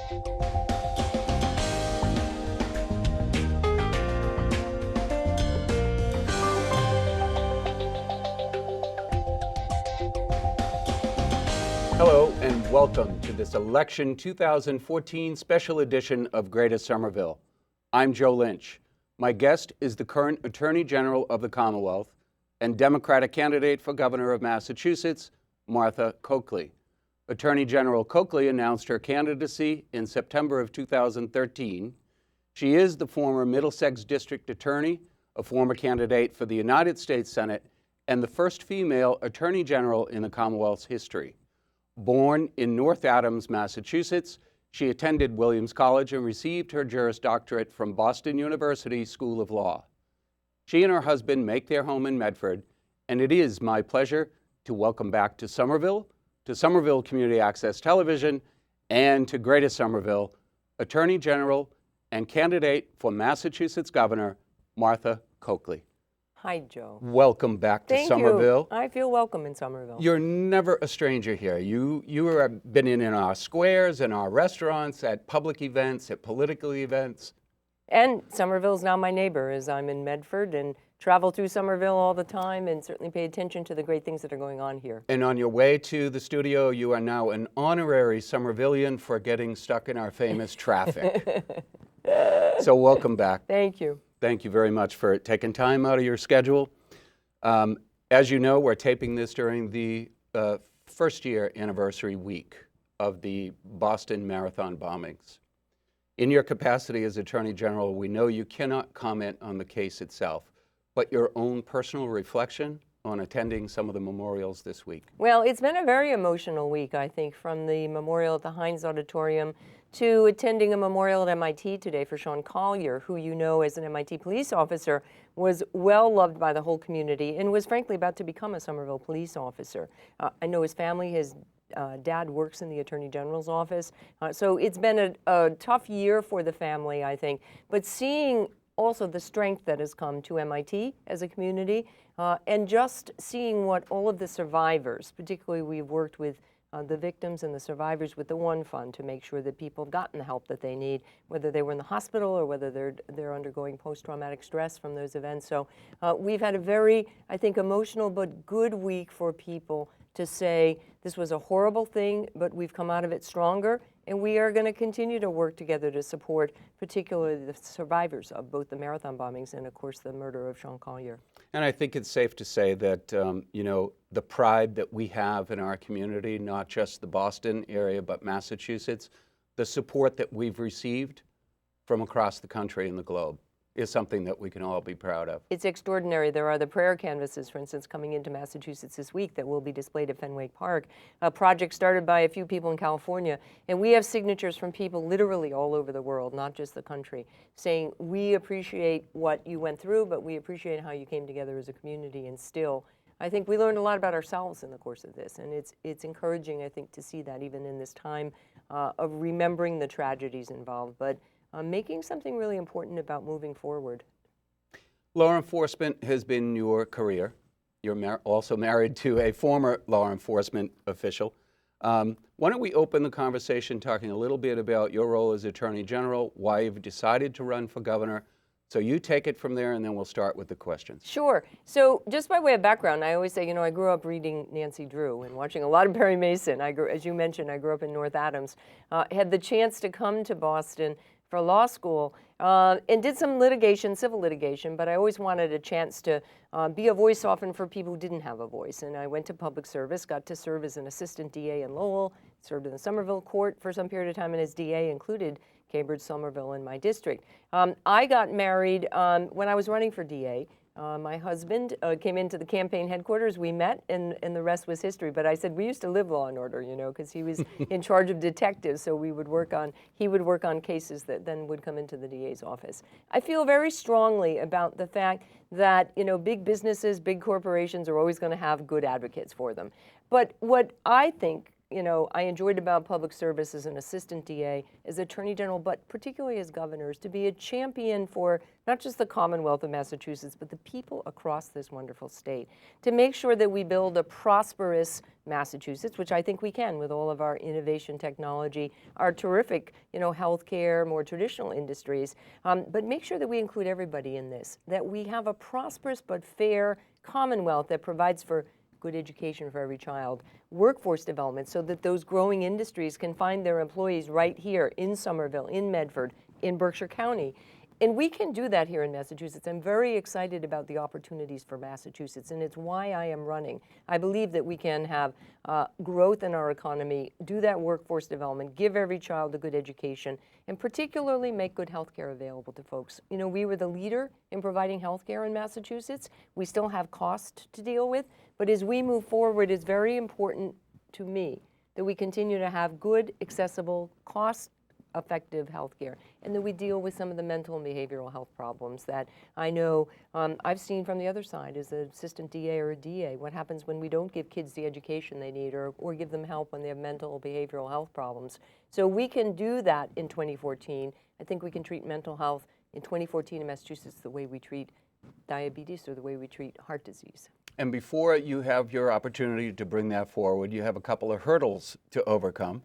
Hello and welcome to this Election 2014 special edition of Greater Somerville. I'm Joe Lynch. My guest is the current Attorney General of the Commonwealth and Democratic candidate for Governor of Massachusetts, Martha Coakley. Attorney General Coakley announced her candidacy in September of 2013. She is the former Middlesex District Attorney, a former candidate for the United States Senate, and the first female Attorney General in the Commonwealth's history. Born in North Adams, Massachusetts, she attended Williams College and received her Juris Doctorate from Boston University School of Law. She and her husband make their home in Medford, and it is my pleasure to welcome back to Somerville Community Access Television, and to Greater Somerville, Attorney General and candidate for Massachusetts Governor, Martha Coakley. Hi, Joe. Welcome back to Somerville. I feel welcome in Somerville. You're never a stranger here. You have been in our squares, in our restaurants, at public events, at political events. And Somerville's now my neighbor, as I'm in Medford and travel through Somerville all the time and certainly pay attention to the great things that are going on here. And on your way to the studio, you are now an honorary Somervillian for getting stuck in our famous traffic. So welcome back. Thank you. Thank you very much for taking time out of your schedule. As you know, we're taping this during the first year anniversary week of the Boston Marathon bombings. In your capacity as Attorney General, we know you cannot comment on the case itself, but your own personal reflection on attending some of the memorials this week. Well, it's been a very emotional week, I think, from the memorial at the Heinz Auditorium to attending a memorial at MIT today for Sean Collier, who you know as an MIT police officer was well loved by the whole community and was frankly about to become a Somerville police officer. I know his family, his dad works in the Attorney General's office. So it's been a tough year for the family, I think. But seeing also the strength that has come to MIT as a community and just seeing what all of the survivors, particularly we've worked with the victims and the survivors with the One Fund to make sure that people have gotten the help that they need, whether they were in the hospital or whether they're undergoing post-traumatic stress from those events. So we've had a very, I think, emotional but good week for people to say this was a horrible thing, but we've come out of it stronger, and we are going to continue to work together to support particularly the survivors of both the marathon bombings and, of course, the murder of Sean Collier. And I think it's safe to say that, you know, the pride that we have in our community, not just the Boston area, but Massachusetts, the support that we've received from across the country and the globe is something that we can all be proud of. It's extraordinary. There are the prayer canvases, for instance, coming into Massachusetts this week that will be displayed at Fenway Park, a project started by a few people in California. And we have signatures from people literally all over the world, not just the country, saying we appreciate what you went through, but we appreciate how you came together as a community. And still, I think we learned a lot about ourselves in the course of this. And it's encouraging, I think, to see that even in this time of remembering the tragedies involved. But making something really important about moving forward. Law enforcement has been your career. You're also married to a former law enforcement official. Why don't we open the conversation talking a little bit about your role as Attorney General, why you've decided to run for governor. So you take it from there, and then we'll start with the questions. Sure. So just by way of background, I always say, you know, I grew up reading Nancy Drew and watching a lot of Perry Mason. As you mentioned, I grew up in North Adams. Had the chance to come to Boston for law school and did some litigation, civil litigation, but I always wanted a chance to be a voice often for people who didn't have a voice. And I went to public service, got to serve as an assistant DA in Lowell, served in the Somerville court for some period of time, and as DA included Cambridge, Somerville in my district. I got married when I was running for DA. My husband came into the campaign headquarters, we met, and the rest was history. But I said, we used to live Law and Order, you know, because he was in charge of detectives, so he would work on cases that then would come into the DA's office. I feel very strongly about the fact that, you know, big businesses, big corporations are always going to have good advocates for them. But what I think I enjoyed about public service as an assistant DA, as Attorney General, but particularly as governors, to be a champion for not just the Commonwealth of Massachusetts, but the people across this wonderful state, to make sure that we build a prosperous Massachusetts, which I think we can with all of our innovation technology, our terrific, healthcare, more traditional industries, but make sure that we include everybody in this, that we have a prosperous but fair Commonwealth that provides for good education for every child, workforce development so that those growing industries can find their employees right here in Somerville, in Medford, in Berkshire County. And we can do that here in Massachusetts. I'm very excited about the opportunities for Massachusetts, and it's why I am running. I believe that we can have growth in our economy, do that workforce development, give every child a good education, and particularly make good health care available to folks. We were the leader in providing health care in Massachusetts. We still have cost to deal with, but as we move forward, it's very important to me that we continue to have good, accessible, cost-effective health care, and that we deal with some of the mental and behavioral health problems that I know I've seen from the other side as an assistant DA or a DA. What happens when we don't give kids the education they need or give them help when they have mental or behavioral health problems? So we can do that in 2014. I think we can treat mental health in 2014 in Massachusetts the way we treat diabetes or the way we treat heart disease. And before you have your opportunity to bring that forward, you have a couple of hurdles to overcome.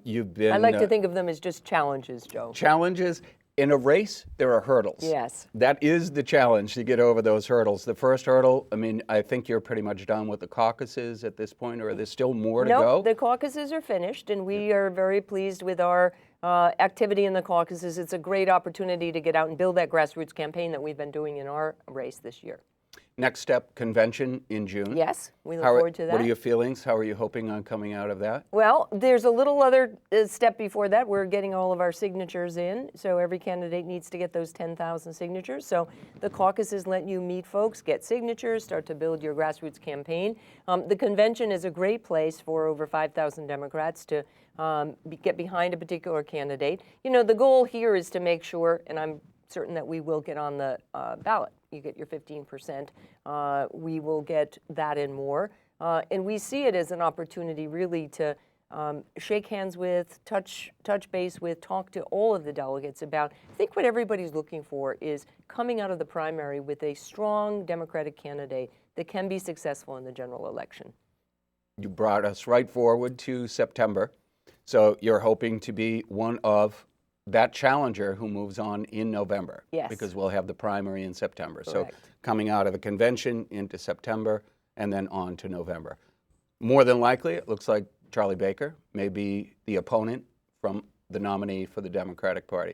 You've been— I like to think of them as just challenges, Joe. Challenges. In a race, there are hurdles. Yes. That is the challenge, to get over those hurdles. The first hurdle, I think you're pretty much done with the caucuses at this point, or there's still more to go? No, the caucuses are finished, and we are very pleased with our activity in the caucuses. It's a great opportunity to get out and build that grassroots campaign that we've been doing in our race this year. Next step, convention in June. Yes, we look forward to that. What are your feelings? How are you hoping on coming out of that? Well, there's a little other step before that. We're getting all of our signatures in, so every candidate needs to get those 10,000 signatures. So the caucuses let you meet folks, get signatures, start to build your grassroots campaign. The convention is a great place for over 5,000 Democrats to get behind a particular candidate. The goal here is to make sure, and I'm certain that we will get on the ballot. You get your 15%. We will get that and more. And we see it as an opportunity really to shake hands with, touch base with, talk to all of the delegates about, I think what everybody's looking for is coming out of the primary with a strong Democratic candidate that can be successful in the general election. You brought us right forward to September. So you're hoping to be one of that challenger who moves on in November. Yes. Because we'll have the primary in September. Correct. So coming out of the convention into September and then on to November. More than likely, it looks like Charlie Baker may be the opponent from the nominee for the Democratic Party.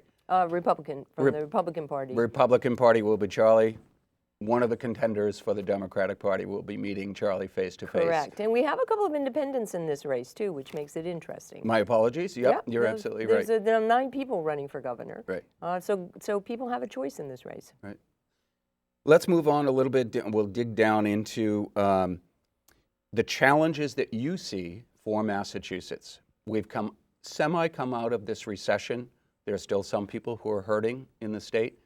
Republican, from the Republican Party. Republican Party will be Charlie. One of the contenders for the Democratic Party will be meeting Charlie face to face. Correct. And we have a couple of independents in this race, too, which makes it interesting. My apologies. Yep, you're absolutely right. There are 9 people running for governor. Right. So people have a choice in this race. Right. Let's move on a little bit. We'll dig down into the challenges that you see for Massachusetts. We've come out of this recession. There are still some people who are hurting in the state.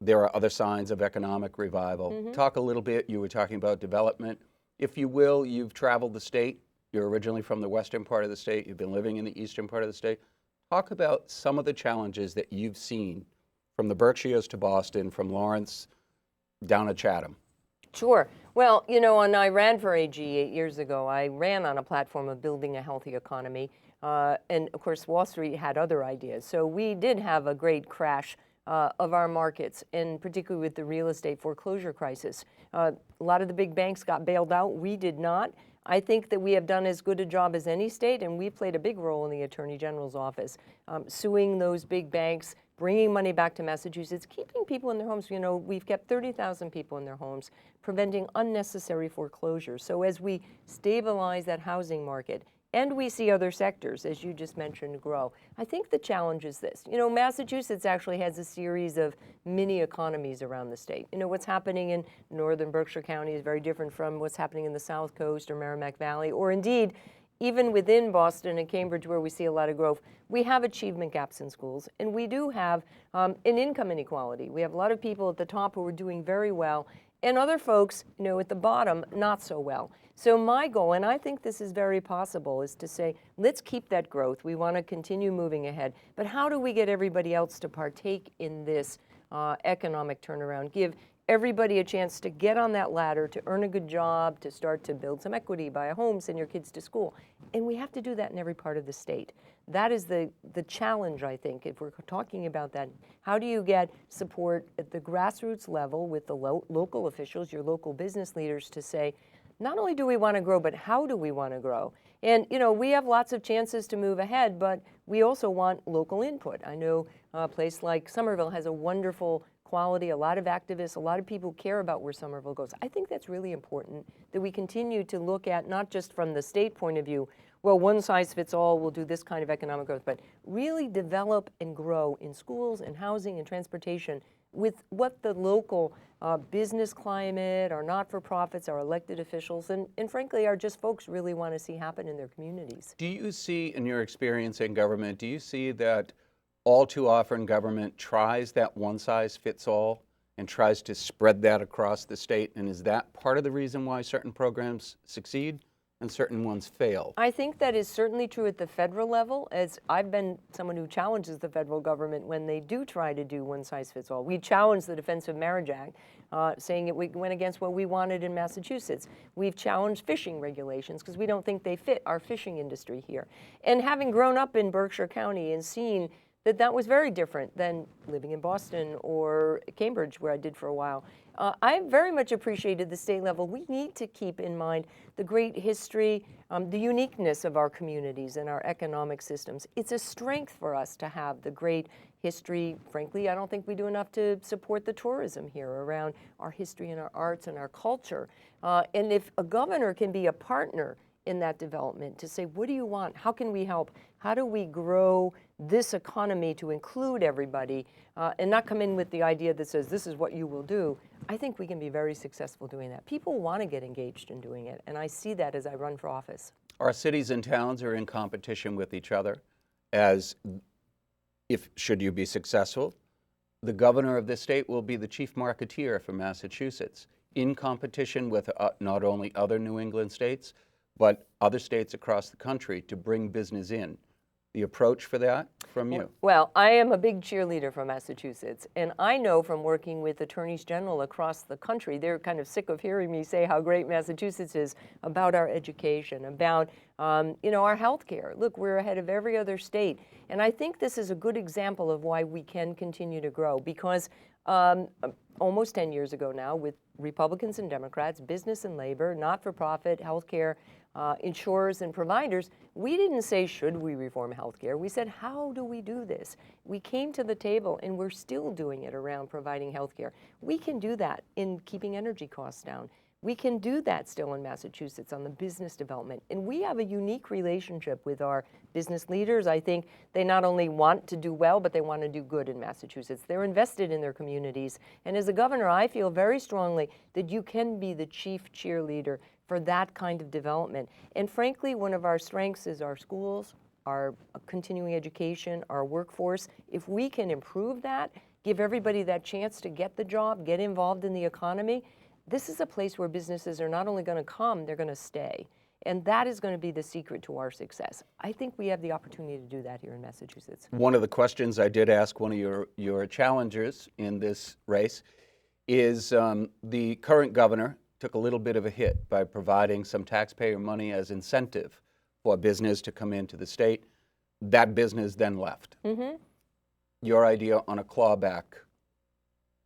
There are other signs of economic revival. Mm-hmm. Talk a little bit, you were talking about development. If you will, you've traveled the state. You're originally from the western part of the state. You've been living in the eastern part of the state. Talk about some of the challenges that you've seen from the Berkshires to Boston, from Lawrence down to Chatham. Sure. Well, when I ran for AG 8 years ago, I ran on a platform of building a healthy economy. And of course, Wall Street had other ideas. So we did have a great crash of our markets, and particularly with the real estate foreclosure crisis. A lot of the big banks got bailed out. We did not. I think that we have done as good a job as any state, and we played a big role in the Attorney General's office, suing those big banks, bringing money back to Massachusetts, keeping people in their homes. We've kept 30,000 people in their homes, preventing unnecessary foreclosures. So as we stabilize that housing market, and we see other sectors, as you just mentioned, grow, I think the challenge is this. Massachusetts actually has a series of mini economies around the state. What's happening in northern Berkshire County is very different from what's happening in the South Coast or Merrimack Valley, or indeed, even within Boston and Cambridge, where we see a lot of growth. We have achievement gaps in schools, and we do have an income inequality. We have a lot of people at the top who are doing very well, and other folks, at the bottom, not so well. So my goal, and I think this is very possible, is to say, let's keep that growth. We want to continue moving ahead. But how do we get everybody else to partake in this economic turnaround? Give everybody a chance to get on that ladder, to earn a good job, to start to build some equity, buy a home, send your kids to school. And we have to do that in every part of the state. That is the challenge, I think, if we're talking about that. How do you get support at the grassroots level with the local officials, your local business leaders, to say, not only do we want to grow, but how do we want to grow? And, we have lots of chances to move ahead, but we also want local input. I know a place like Somerville has a wonderful quality, a lot of activists, a lot of people care about where Somerville goes. I think that's really important, that we continue to look at, not just from the state point of view, well, one size fits all, we'll do this kind of economic growth, but really develop and grow in schools and housing and transportation with what the local business climate, our not-for-profits, our elected officials, and frankly, our just folks really want to see happen in their communities. Do you see, in your experience in government, do you see that all too often government tries that one-size-fits-all and tries to spread that across the state? And is that part of the reason why certain programs succeed and certain ones fail? I think that is certainly true at the federal level, as I've been someone who challenges the federal government when they do try to do one-size-fits-all. We challenged the Defense of Marriage Act, saying it went against what we wanted in Massachusetts. We've challenged fishing regulations because we don't think they fit our fishing industry here. And having grown up in Berkshire County and seen that was very different than living in Boston or Cambridge, where I did for a while. I very much appreciated the state level. We need to keep in mind the great history, the uniqueness of our communities and our economic systems. It's a strength for us to have the great history. Frankly, I don't think we do enough to support the tourism here around our history and our arts and our culture. And if a governor can be a partner in that development to say, what do you want? How can we help? How do we grow this economy to include everybody and not come in with the idea that says, this is what you will do? I think we can be very successful doing that. People want to get engaged in doing it, and I see that as I run for office. Our cities and towns are in competition with each other as if, should you be successful, the governor of this state will be the chief marketeer for Massachusetts in competition with not only other New England states, but other states across the country to bring business in. The approach for that from you? Well, I am a big cheerleader for Massachusetts, and I know from working with attorneys general across the country, they're kind of sick of hearing me say how great Massachusetts is about our education, about our health care. Look, we're ahead of every other state, and I think this is a good example of why we can continue to grow, because almost 10 years ago now, with Republicans and Democrats, business and labor, not-for-profit, healthcare, insurers and providers, we didn't say, should we reform healthcare? We said, how do we do this? We came to the table, and we're still doing it around providing healthcare. We can do that in keeping energy costs down. We can do that still in Massachusetts on the business development. And we have a unique relationship with our business leaders. I think they not only want to do well, but they want to do good in Massachusetts. They're invested in their communities. And as a governor, I feel very strongly that you can be the chief cheerleader for that kind of development. And frankly, one of our strengths is our schools, our continuing education, our workforce. If we can improve that, give everybody that chance to get the job, get involved in the economy, this is a place where businesses are not only going to come, they're going to stay. And that is going to be the secret to our success. I think we have the opportunity to do that here in Massachusetts. One of the questions I did ask one of your challengers in this race is the current governor took a little bit of a hit by providing some taxpayer money as incentive for business to come into the state. That business then left. Mm-hmm. Your idea on a clawback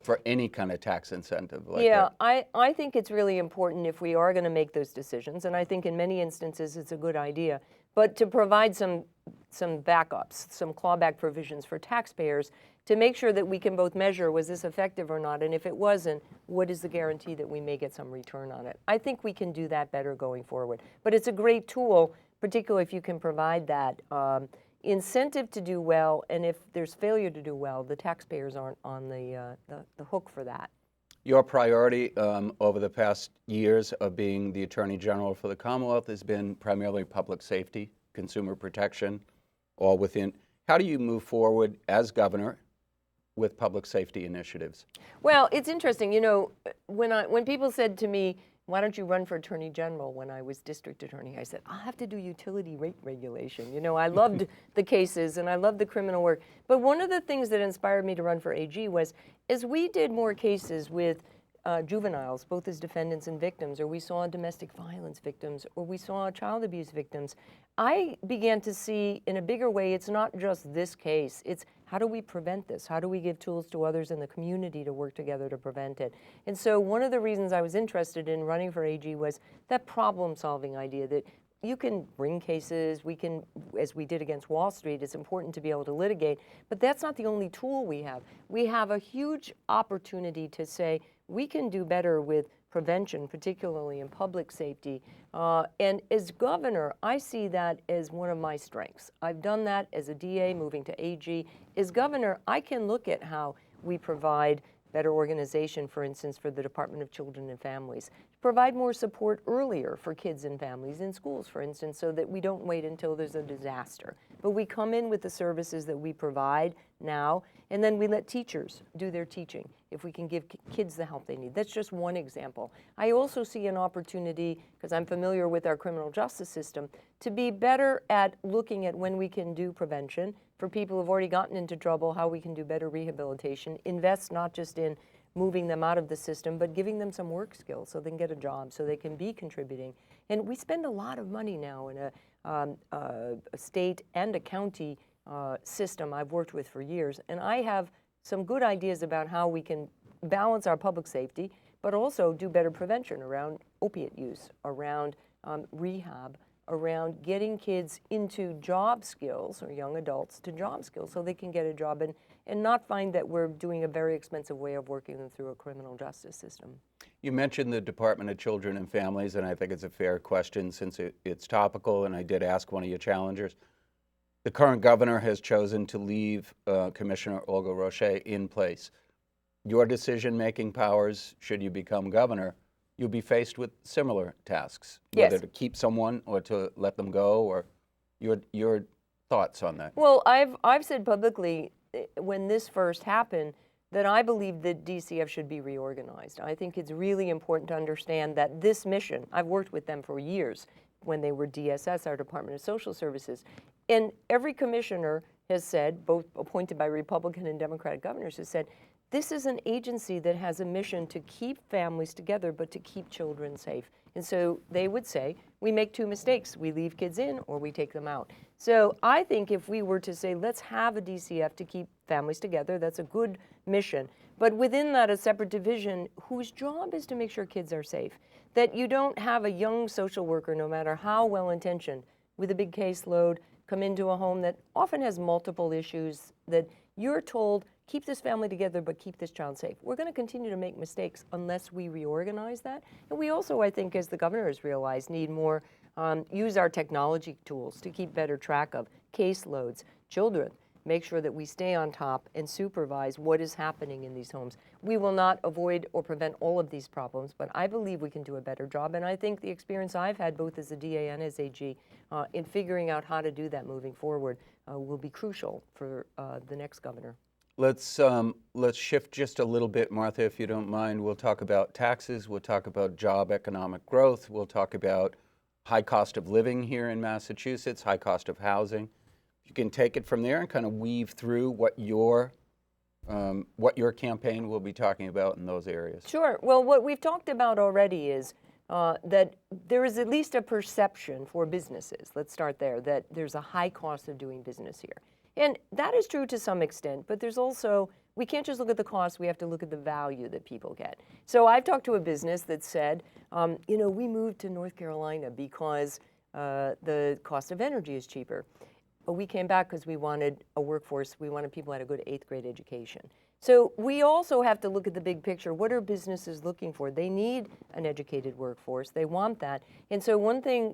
for any kind of tax incentive like that? I think it's really important if we are going to make those decisions, and I think in many instances it's a good idea, but to provide some backups, some clawback provisions for taxpayers to make sure that we can both measure, was this effective or not, and if it wasn't, what is the guarantee that we may get some return on it? I think we can do that better going forward. But it's a great tool, particularly if you can provide that incentive to do well, and if there's failure to do well, the taxpayers aren't on the hook for that. Your priority over the past years of being the Attorney General for the Commonwealth has been primarily public safety, consumer protection, all within. How do you move forward as governor with public safety initiatives? Well, it's interesting. You know, when people said to me, why don't you run for Attorney General when I was district attorney, I said, I'll have to do utility rate regulation. You know, I loved the cases and I loved the criminal work. But one of the things that inspired me to run for AG was, as we did more cases with juveniles, both as defendants and victims, or we saw domestic violence victims, or we saw child abuse victims, I began to see in a bigger way, it's not just this case, it's how do we prevent this? How do we give tools to others in the community to work together to prevent it? And so one of the reasons I was interested in running for AG was that problem-solving idea that you can bring cases, we can, as we did against Wall Street, it's important to be able to litigate, but that's not the only tool we have. We have a huge opportunity to say, we can do better with prevention, particularly in public safety. And as governor, I see that as one of my strengths. I've done that as a DA, moving to AG. As governor, I can look at how we provide better organization, for instance, for the Department of Children and Families, provide more support earlier for kids and families in schools, for instance, so that we don't wait until there's a disaster. But we come in with the services that we provide now, and then we let teachers do their teaching if we can give kids the help they need. That's just one example. I also see an opportunity, because I'm familiar with our criminal justice system, to be better at looking at when we can do prevention for people who've already gotten into trouble, how we can do better rehabilitation, invest not just in moving them out of the system, but giving them some work skills so they can get a job, so they can be contributing. And we spend a lot of money now in a state and a county system I've worked with for years, and I have some good ideas about how we can balance our public safety, but also do better prevention around opiate use, around rehab, around getting kids into job skills, or young adults to job skills, so they can get a job and not find that we're doing a very expensive way of working them through a criminal justice system. You mentioned the Department of Children and Families, and I think it's a fair question since it's topical, and I did ask one of your challengers. The current governor has chosen to leave Commissioner Olga Roche in place. Your decision-making powers, should you become governor, you'll be faced with similar tasks, yes, whether to keep someone or to let them go, or your thoughts on that. Well, I've said publicly when this first happened that I believe that DCF should be reorganized. I think it's really important to understand that this mission, I've worked with them for years when they were DSS, our Department of Social Services, and every commissioner has said, both appointed by Republican and Democratic governors, has said, this is an agency that has a mission to keep families together, but to keep children safe. And so they would say, we make two mistakes. We leave kids in or we take them out. So I think if we were to say, let's have a DCF to keep families together, that's a good mission. But within that, a separate division whose job is to make sure kids are safe. That you don't have a young social worker, no matter how well-intentioned, with a big caseload, come into a home that often has multiple issues, that you're told, keep this family together, but keep this child safe. We're going to continue to make mistakes unless we reorganize that. And we also, I think, as the governor has realized, need more, use our technology tools to keep better track of caseloads, children, make sure that we stay on top and supervise what is happening in these homes. We will not avoid or prevent all of these problems, but I believe we can do a better job. And I think the experience I've had both as a DA and as AG in figuring out how to do that moving forward will be crucial for the next governor. Let's shift just a little bit, Martha, if you don't mind. We'll talk about taxes. We'll talk about job economic growth. We'll talk about high cost of living here in Massachusetts, high cost of housing. You can take it from there and kind of weave through what your campaign will be talking about in those areas. Sure. Well, what we've talked about already is that there is at least a perception for businesses, let's start there, that there's a high cost of doing business here. And that is true to some extent, but there's also, we can't just look at the cost, we have to look at the value that people get. So I've talked to a business that said, you know, we moved to North Carolina because the cost of energy is cheaper. But we came back because we wanted a workforce, we wanted people who had a good 8th grade education. So we also have to look at the big picture. What are businesses looking for? They need an educated workforce. They want that. And so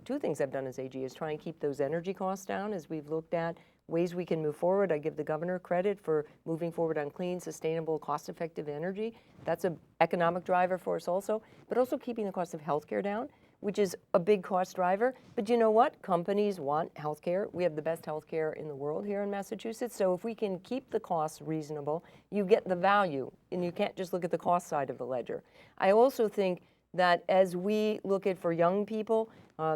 two things I've done as AG is try and keep those energy costs down as we've looked at ways we can move forward. I give the governor credit for moving forward on clean, sustainable, cost-effective energy. That's an economic driver for us also, but also keeping the cost of healthcare down. which is a big cost driver. But you know what? Companies want healthcare. We have the best healthcare in the world here in Massachusetts. So if we can keep the costs reasonable, you get the value, and you can't just look at the cost side of the ledger. I also think that as we look at for young people,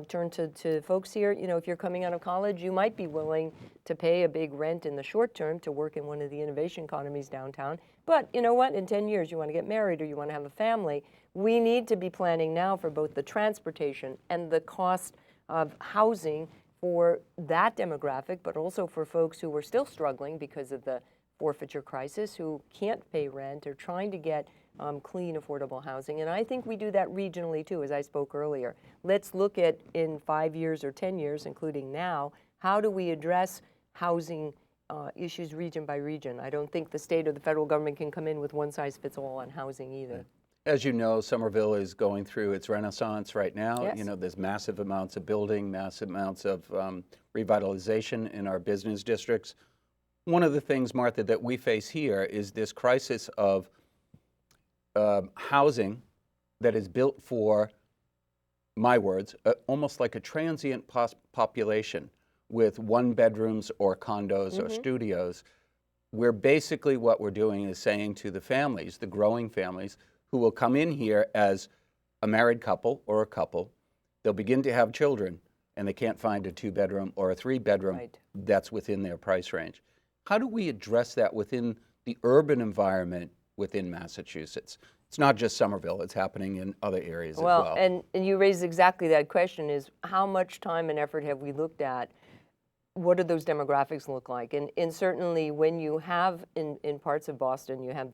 turn to folks here, you know, if you're coming out of college, you might be willing to pay a big rent in the short term to work in one of the innovation economies downtown. But you know what? In 10 years, you want to get married or you want to have a family. We need to be planning now for both the transportation and the cost of housing for that demographic, but also for folks who are still struggling because of the forfeiture crisis, who can't pay rent or trying to get clean, affordable housing. And I think we do that regionally too, as I spoke earlier. Let's look at in 5 years or 10 years, including now, how do we address housing issues region by region? I don't think the state or the federal government can come in with one size fits all on housing either. As you know, Somerville is going through its renaissance right now. Yes. You know, there's massive amounts of building, massive amounts of revitalization in our business districts. One of the things, Martha, that we face here is this crisis of housing that is built for, my words, almost like a transient population with one bedrooms or condos or studios, where basically what we're doing is saying to the families, the growing families, who will come in here as a married couple or a couple, they'll begin to have children, and they can't find a 2-bedroom or a 3-bedroom that's within their price range. How do we address that within the urban environment within Massachusetts? It's not just Somerville, it's happening in other areas as well. And you raised exactly that question, is how much time and effort have we looked at? What do those demographics look like? And certainly when you have in parts of Boston, you have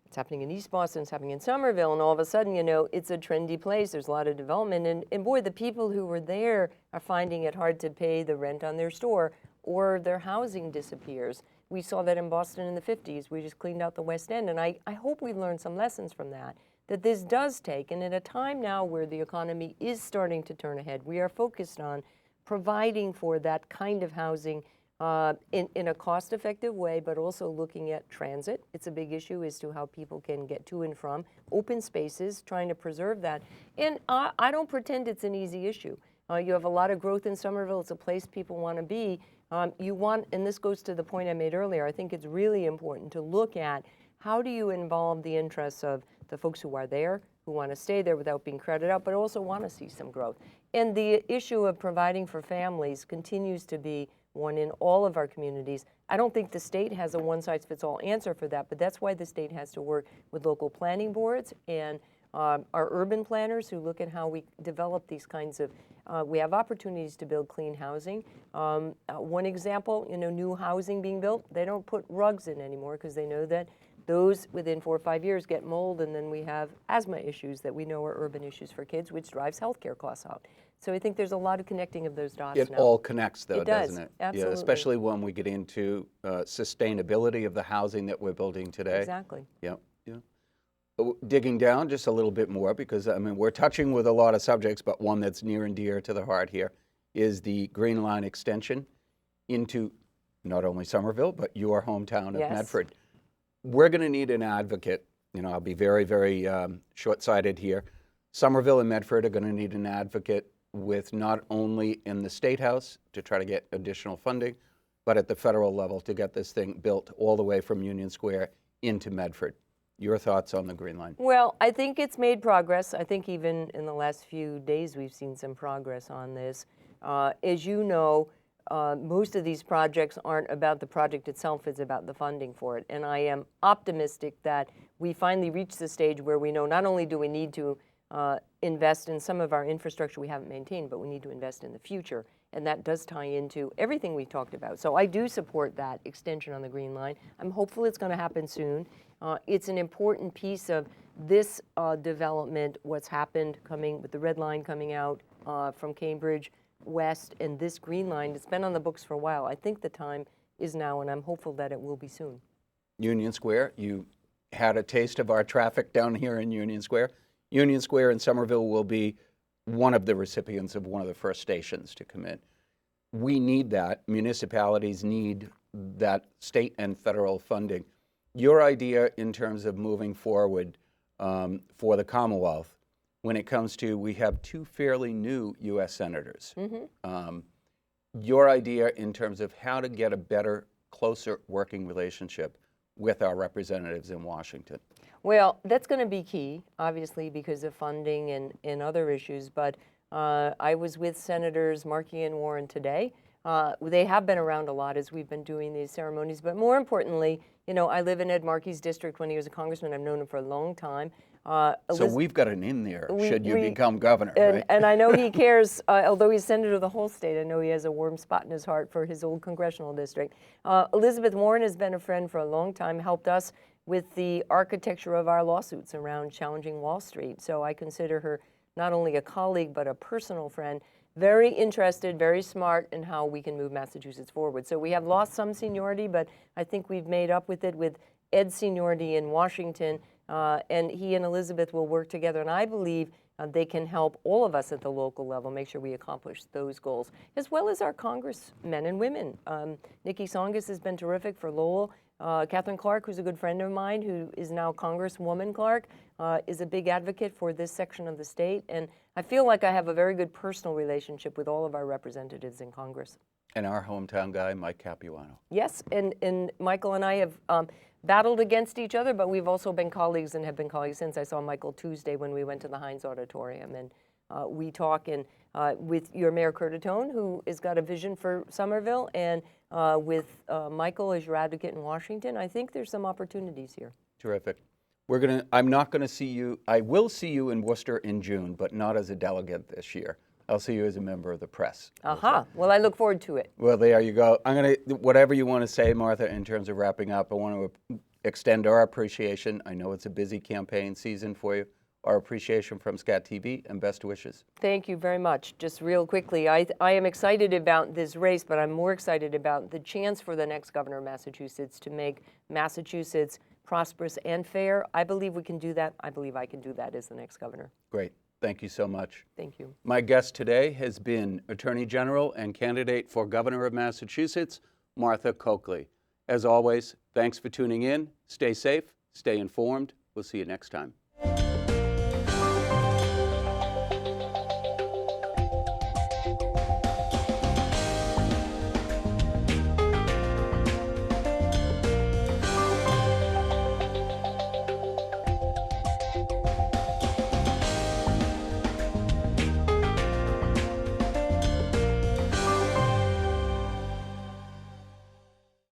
it's happening in East Boston, it's happening in Somerville, and all of a sudden, you know, it's a trendy place, there's a lot of development, and boy, the people who were there are finding it hard to pay the rent on their store, or their housing disappears. We saw that in Boston in the 50s. We just cleaned out the West End, and I hope we learned some lessons from that this does take, and at a time now where the economy is starting to turn ahead, we are focused on providing for that kind of housing in a cost-effective way, but also looking at transit. It's a big issue as to how people can get to and from open spaces, trying to preserve that. And I don't pretend it's an easy issue. You have a lot of growth in Somerville. It's a place people want to be. You want, and this goes to the point I made earlier, I think it's really important to look at how do you involve the interests of the folks who are there, who want to stay there without being crowded out, but also want to see some growth. And the issue of providing for families continues to be one in all of our communities. I don't think the state has a one-size-fits-all answer for that, but that's why the state has to work with local planning boards and our urban planners who look at how we develop these kinds of, we have opportunities to build clean housing. One example, you know, new housing being built, they don't put rugs in anymore because they know that those within 4 or 5 years get mold, and then we have asthma issues that we know are urban issues for kids, which drives healthcare costs out. So I think there's a lot of connecting of those dots now. It all connects, though, It does, doesn't it? absolutely. Yeah, especially when we get into sustainability of the housing that we're building today. Exactly. Yeah, yeah. Digging down just a little bit more, because I mean we're touching with a lot of subjects, but one that's near and dear to the heart here is the Green Line extension into not only Somerville but your hometown of Yes. Medford. We're going to need an advocate. You know, I'll be very, very short-sighted here. Somerville and Medford are going to need an advocate with not only in the State House to try to get additional funding, but at the federal level to get this thing built all the way from Union Square into Medford. Your thoughts on the Green Line? Well, I think it's made progress. I think even in the last few days we've seen some progress on this. As you know, most of these projects aren't about the project itself, it's about the funding for it. And I am optimistic that we finally reached the stage where we know not only do we need to invest in some of our infrastructure we haven't maintained, but we need to invest in the future. And that does tie into everything we talked about. So I do support that extension on the Green Line. I'm hopeful it's going to happen soon. It's an important piece of this development, what's happened coming with the Red Line coming out from Cambridge West, and this Green Line. It's been on the books for a while. I think the time is now, and I'm hopeful that it will be soon. Union Square, you had a taste of our traffic down here in Union Square. Union Square in Somerville will be one of the recipients of one of the first stations to come in. We need that. Municipalities need that state and federal funding. Your idea in terms of moving forward for the Commonwealth when it comes to, we have two fairly new U.S. senators. Your idea in terms of how to get a better, closer working relationship with our representatives in Washington. Well, that's going to be key, obviously, because of funding and other issues. But I was with Senators Markey and Warren today. They have been around a lot as we've been doing these ceremonies. But more importantly, you know, I live in Ed Markey's district when he was a congressman. I've known him for a long time. So we've got an in there should you become governor, right? And I know he cares, although he's senator of the whole state, I know he has a warm spot in his heart for his old congressional district. Elizabeth Warren has been a friend for a long time, helped us with the architecture of our lawsuits around challenging Wall Street. So I consider her not only a colleague, but a personal friend. Very interested, very smart in how we can move Massachusetts forward. So we have lost some seniority, but I think we've made up with it with Ed's seniority in Washington. And he and Elizabeth will work together, and I believe they can help all of us at the local level make sure we accomplish those goals, as well as our congressmen and women. Nikki Tsongas has been terrific for Lowell. Catherine Clark, who's a good friend of mine, who is now Congresswoman Clark, is a big advocate for this section of the state. And I feel like I have a very good personal relationship with all of our representatives in Congress. And our hometown guy, Mike Capuano. Yes, and Michael and I have battled against each other, but we've also been colleagues and have been colleagues since I saw Michael Tuesday when we went to the Heinz Auditorium. And we talk with your Mayor Curtatone, who has got a vision for Somerville, and with Michael as your advocate in Washington. I think there's some opportunities here. Terrific. I'm not going to see you. I will see you in Worcester in June, but not as a delegate this year. I'll see you as a member of the press. Aha. Well, I look forward to it. Well, there you go. Whatever you want to say, Martha, in terms of wrapping up, I want to extend our appreciation. I know it's a busy campaign season for you. Our appreciation from SCAT TV, and best wishes. Thank you very much. Just real quickly, I am excited about this race, but I'm more excited about the chance for the next governor of Massachusetts to make Massachusetts prosperous and fair. I believe we can do that. I believe I can do that as the next governor. Great. Thank you so much. Thank you. My guest today has been Attorney General and candidate for Governor of Massachusetts, Martha Coakley. As always, thanks for tuning in. Stay safe, stay informed. We'll see you next time.